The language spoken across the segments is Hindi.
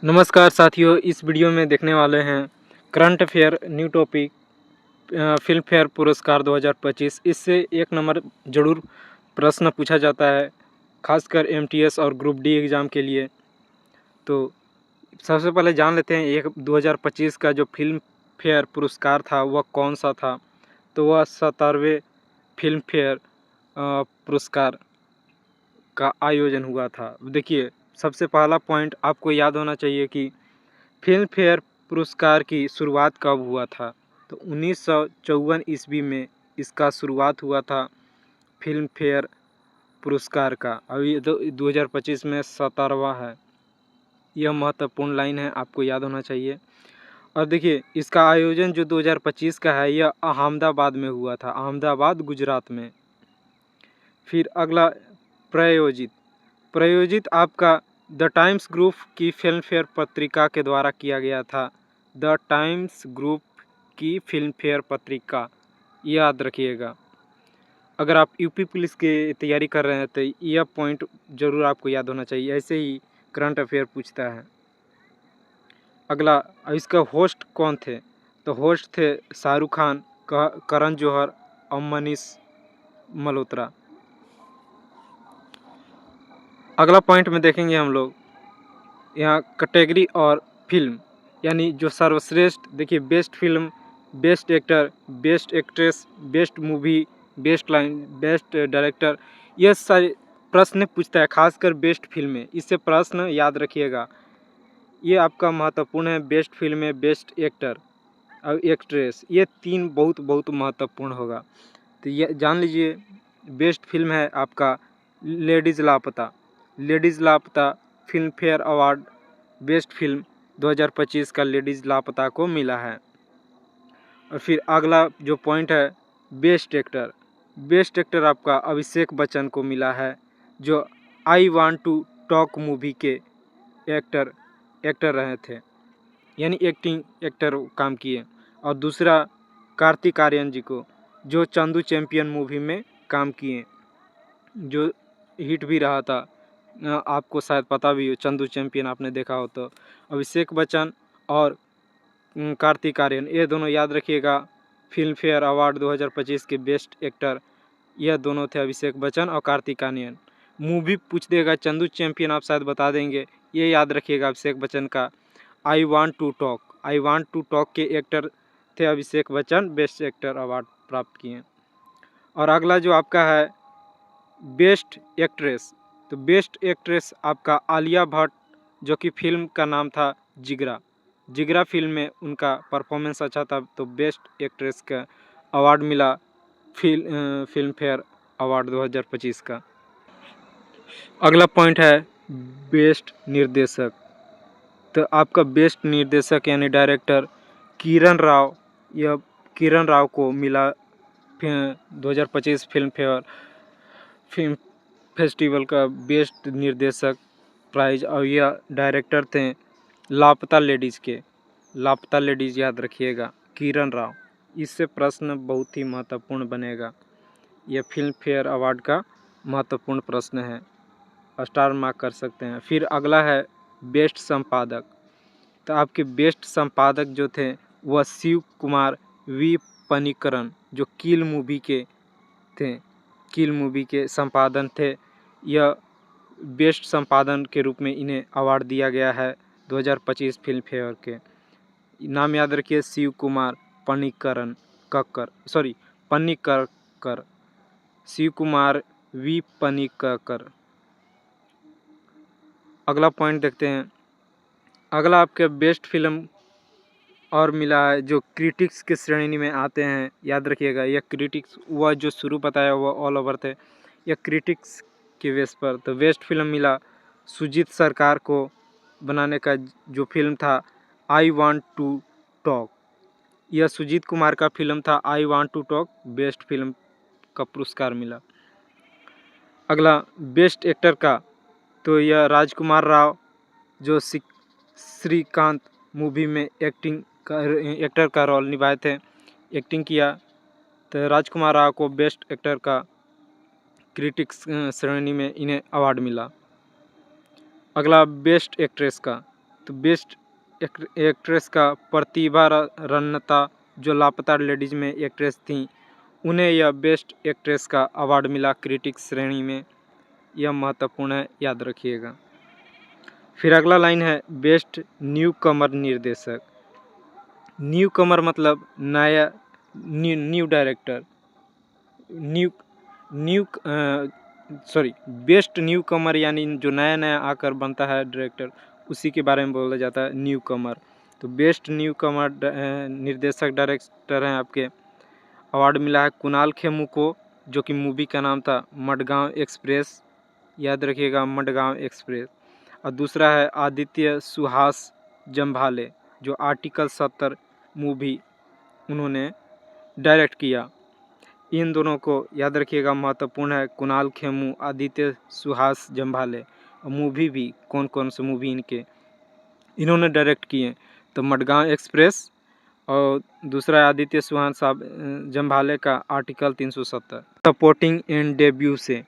नमस्कार साथियों, इस वीडियो में देखने वाले हैं current affair new topic film fair पुरस्कार 2025। इससे एक नंबर जरूर प्रश्न पूछा जाता है, खासकर एमटीएस और ग्रुप डी एग्ज़ाम के लिए। तो सबसे पहले जान लेते हैं 2025 का जो फिल्म फेयर पुरस्कार था वह कौन सा था। तो वह 17वें फिल्म फेयर पुरस्कार का आयोजन हुआ था। देखिए, सबसे पहला पॉइंट आपको याद होना चाहिए कि फिल्म फेयर पुरस्कार की शुरुआत कब हुआ था। तो 1954 ईस्वी में इसका शुरुआत हुआ था फिल्म फेयर पुरस्कार का। अभी 2025 में 17वां है। यह महत्वपूर्ण लाइन है, आपको याद होना चाहिए। और देखिए, इसका आयोजन जो 2025 का है यह अहमदाबाद में हुआ था, अहमदाबाद गुजरात में। फिर अगला प्रायोजित आपका द टाइम्स ग्रुप की फिल्म फेयर पत्रिका के द्वारा किया गया था। द टाइम्स ग्रुप की फिल्म फेयर पत्रिका, याद रखिएगा। अगर आप यूपी पुलिस की तैयारी कर रहे हैं तो यह पॉइंट ज़रूर आपको याद होना चाहिए, ऐसे ही करंट अफेयर पूछता है। अगला, इसका होस्ट कौन थे। तो होस्ट थे शाहरुख खान, करण जौहर और मनीष मल्होत्रा। अगला पॉइंट में देखेंगे हम लोग यहाँ कैटेगरी और फिल्म, यानी जो सर्वश्रेष्ठ, देखिए best film, best actor, best actress, best movie, best line, best director, ये सारे प्रश्न पूछता है, खासकर बेस्ट फिल्म में। इससे प्रश्न याद रखिएगा, ये आपका महत्वपूर्ण है। बेस्ट फिल्म में बेस्ट एक्टर और एक्ट्रेस, ये तीन बहुत महत्वपूर्ण होगा। तो ये जान लीजिए, बेस्ट फिल्म है आपका लेडीज़ लापता film fair award best film 2025 का लेडीज़ लापता को मिला है। और फिर अगला जो पॉइंट है बेस्ट एक्टर आपका अभिषेक बच्चन को मिला है, जो I want to talk movie के एक्टर रहे थे, यानी एक्टर काम किए। और दूसरा कार्तिक आर्यन जी को, जो चंदू चैंपियन मूवी में काम किए, जो हिट भी रहा था। आपको शायद पता भी हो, चंदू चैंपियन आपने देखा हो। तो अभिषेक बच्चन और कार्तिक आर्यन, ये दोनों याद रखिएगा। फिल्म फेयर अवार्ड 2025 के बेस्ट एक्टर यह दोनों थे, अभिषेक बच्चन और कार्तिक आर्यन। मूवी पूछ देगा, चंदू चैंपियन आप शायद बता देंगे, ये याद रखिएगा अभिषेक बच्चन का आई वांट टू टॉक के एक्टर थे Abhishek Bachchan, best actor award प्राप्त किए। और अगला जो आपका है बेस्ट एक्ट्रेस, तो बेस्ट एक्ट्रेस आपका आलिया भट्ट, जो कि फिल्म का नाम था जिगरा फिल्म में उनका परफॉर्मेंस अच्छा था, तो बेस्ट एक्ट्रेस का अवार्ड मिला फिल्म फेयर अवार्ड 2025 का। अगला पॉइंट है बेस्ट निर्देशक, तो आपका बेस्ट निर्देशक यानी डायरेक्टर किरण राव को मिला 2025 फिल्म फेस्टिवल का बेस्ट निर्देशक प्राइज। और यह डायरेक्टर थे लापता लेडीज़, याद रखिएगा, किरण राव। इससे प्रश्न बहुत ही महत्वपूर्ण बनेगा, यह फिल्म फेयर अवार्ड का महत्वपूर्ण प्रश्न है, स्टार मार्क कर सकते हैं। फिर अगला है बेस्ट संपादक, तो आपके बेस्ट संपादक जो थे वह शिव कुमार वी पनिकरन, जो किल मूवी के संपादन थे। यह बेस्ट संपादन के रूप में इन्हें अवार्ड दिया गया है 2025 फिल्म फेयर के। नाम याद रखिए, शिव कुमार पनिक्कर, शिव कुमार वी पनिक्कर। अगला पॉइंट देखते हैं। अगला आपके बेस्ट फिल्म और मिला है, जो क्रिटिक्स के श्रेणी में आते हैं, याद रखिएगा। यह क्रिटिक्स वह जो शुरू बताया हुआ ऑल ओवर थे, यह क्रिटिक्स के बेस पर। तो बेस्ट फिल्म मिला सुजीत सरकार को बनाने का, जो फिल्म था आई वांट टू टॉक। यह सुजीत कुमार का फिल्म था I want to talk, best film का पुरस्कार मिला। अगला बेस्ट एक्टर का, तो यह राजकुमार राव, जो श्रीकांत मूवी में एक्टर का रोल निभाए थे, एक्टिंग किया। तो राजकुमार राव को बेस्ट एक्टर का क्रिटिक्स श्रेणी में इन्हें अवार्ड मिला। अगला बेस्ट एक्ट्रेस का, तो बेस्ट एक्ट्रेस का प्रतिभा रन्नता जो लापता लेडीज में एक्ट्रेस थी, उन्हें यह बेस्ट एक्ट्रेस का अवार्ड मिला क्रिटिक्स श्रेणी में। यह महत्वपूर्ण है, याद रखिएगा। फिर अगला लाइन है बेस्ट न्यू कमर निर्देशक। न्यू कमर मतलब नया, न्यू डायरेक्टर, बेस्ट न्यू कमर यानी जो नया नया आकर बनता है डायरेक्टर, उसी के बारे में बोला जाता है न्यू कमर। तो बेस्ट न्यू कमर निर्देशक डायरेक्टर हैं आपके, अवार्ड मिला है कुणाल खेमू को, जो कि मूवी का नाम था मडगांव एक्सप्रेस, याद रखिएगा मडगांव एक्सप्रेस। और दूसरा है आदित्य सुहास जम्भाले, जो आर्टिकल 70 मूवी उन्होंने डायरेक्ट किया। इन दोनों को याद रखिएगा, महत्वपूर्ण है, कुणाल खेमू, आदित्य सुहास जम्भाले। और मूवी भी कौन कौन से मूवी इन्होंने डायरेक्ट किए, तो मडगांव एक्सप्रेस, और दूसरा आदित्य सुहास जम्भाले का आर्टिकल 370। सपोर्टिंग एंड डेब्यू से,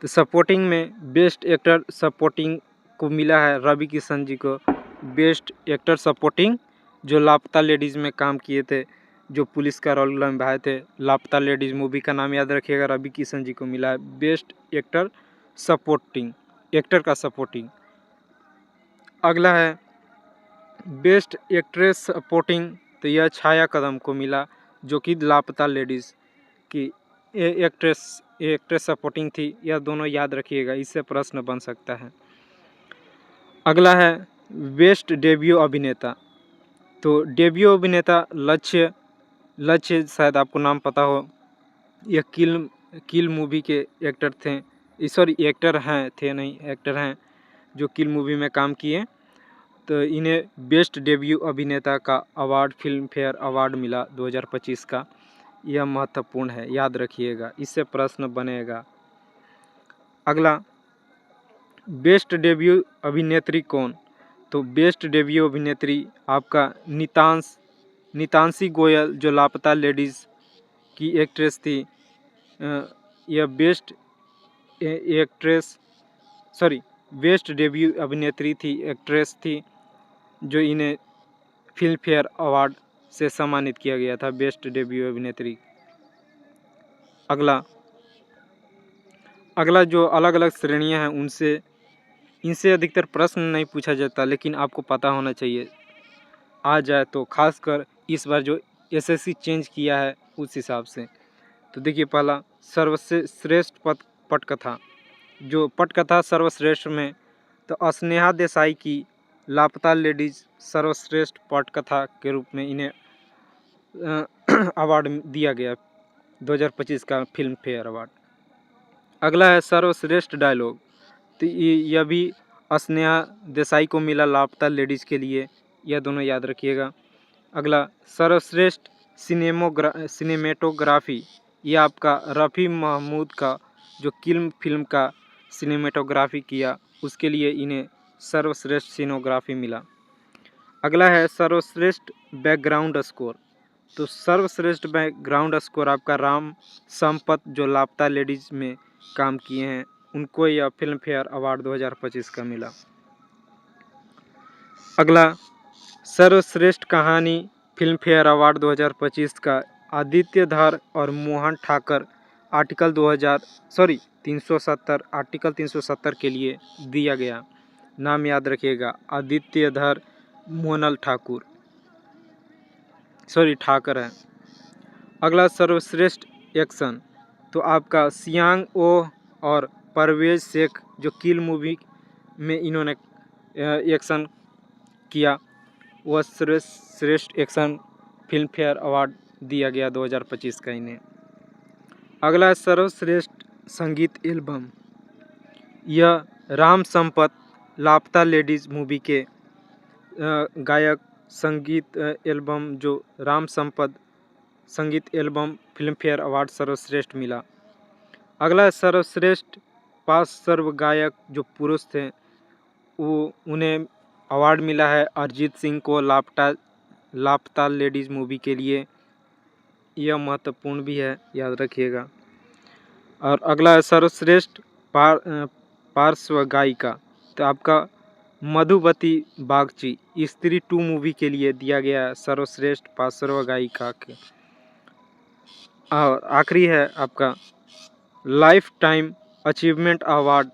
तो सपोर्टिंग में बेस्ट एक्टर सपोर्टिंग को मिला है रवि किशन जी को। बेस्ट एक्टर सपोर्टिंग जो लापता लेडीज़ में काम किए थे, जो पुलिस का रोल निभाए थे, लापता लेडीज़ मूवी का नाम याद रखिएगा, रवि किशन जी को मिला है बेस्ट एक्टर सपोर्टिंग, एक्टर का सपोर्टिंग। अगला है बेस्ट एक्ट्रेस सपोर्टिंग, तो यह छाया कदम को मिला, जो कि लापता लेडीज़ की एक्ट्रेस सपोर्टिंग थी। यह दोनों याद रखिएगा, इससे प्रश्न बन सकता है। अगला है बेस्ट डेब्यू अभिनेता। तो डेब्यू अभिनेता लक्ष्य शायद आपको नाम पता हो, यह किल मूवी के एक्टर थे, सॉरी एक्टर हैं जो किल मूवी में काम किए। तो इन्हें बेस्ट डेब्यू अभिनेता का अवार्ड फिल्म फेयर अवार्ड मिला 2025 का। यह महत्वपूर्ण है, याद रखिएगा, इससे प्रश्न बनेगा। अगला बेस्ट डेब्यू अभिनेत्री कौन, तो बेस्ट डेब्यू अभिनेत्री आपका नितांशी गोयल, जो लापता लेडीज़ की एक्ट्रेस थी। यह बेस्ट डेब्यू अभिनेत्री थी, एक्ट्रेस थी, जो इन्हें फिल्म फेयर अवार्ड से सम्मानित किया गया था, बेस्ट डेब्यू अभिनेत्री। अगला जो अलग अलग श्रेणियां हैं इनसे अधिकतर प्रश्न नहीं पूछा जाता, लेकिन आपको पता होना चाहिए, आ जाए तो, खासकर इस बार जो एसएससी चेंज किया है उस हिसाब से। तो देखिए पहला सर्वश्रेष्ठ पटकथा, जो पटकथा सर्वश्रेष्ठ में, तो स्नेहा देसाई की लापता लेडीज सर्वश्रेष्ठ पटकथा के रूप में इन्हें अवार्ड दिया गया 2025 का फिल्म फेयर अवार्ड। अगला है सर्वश्रेष्ठ डायलॉग, तो यह भी स्नेहा देसाई को मिला लापता लेडीज़ के लिए, यह दोनों याद रखिएगा। अगला सर्वश्रेष्ठ सिनेमेटोग्राफी, यह आपका रफ़ी महमूद का, जो किल फिल्म का सिनेमेटोग्राफी किया, उसके लिए इन्हें सर्वश्रेष्ठ सिनेमोग्राफी मिला। अगला है सर्वश्रेष्ठ बैकग्राउंड स्कोर, तो सर्वश्रेष्ठ बैकग्राउंड स्कोर आपका राम संपत, जो लापता लेडीज़ में काम किए हैं, उनको यह फिल्म फेयर अवार्ड 2025 का मिला। अगला सर्वश्रेष्ठ कहानी फिल्म फेयर अवार्ड 2025 का आदित्य धर और मोहन ठाकर आर्टिकल 370 के लिए दिया गया। नाम याद रखिएगा, आदित्य धर मोहनल ठाकर है। अगला सर्वश्रेष्ठ एक्शन, तो आपका सियांग ओह और परवेज शेख, जो किल मूवी में इन्होंने एक्शन किया, वह सर्वश्रेष्ठ एक्शन फिल्म फेयर अवार्ड दिया गया 2025 का इन्हें। अगला सर्वश्रेष्ठ संगीत एल्बम, यह राम संपत लापता लेडीज़ मूवी के गायक संगीत एल्बम, जो राम संपत संगीत एल्बम फिल्म फेयर अवार्ड सर्वश्रेष्ठ मिला। अगला सर्वश्रेष्ठ पार्श्व गायक, जो पुरुष थे, वो उन्हें अवार्ड मिला है अरिजीत सिंह को लापता लेडीज़ मूवी के लिए। यह महत्वपूर्ण भी है, याद रखिएगा। और अगला है सर्वश्रेष्ठ पार्श्व गायिका, तो आपका मधुबती बागची स्त्री 2 मूवी के लिए दिया गया सर्वश्रेष्ठ पार्श्व गायिका के। और आखिरी है आपका लाइफ टाइम अचीवमेंट अवार्ड,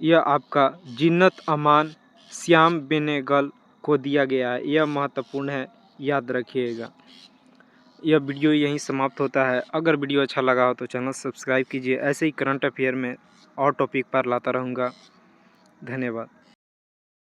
यह आपका जिन्नत अमान श्याम बेनेगल को दिया गया है। यह महत्वपूर्ण है, याद रखिएगा। यह वीडियो यहीं समाप्त होता है। अगर वीडियो अच्छा लगा हो तो चैनल सब्सक्राइब कीजिए। ऐसे ही करंट अफेयर में और टॉपिक पर लाता रहूँगा। धन्यवाद।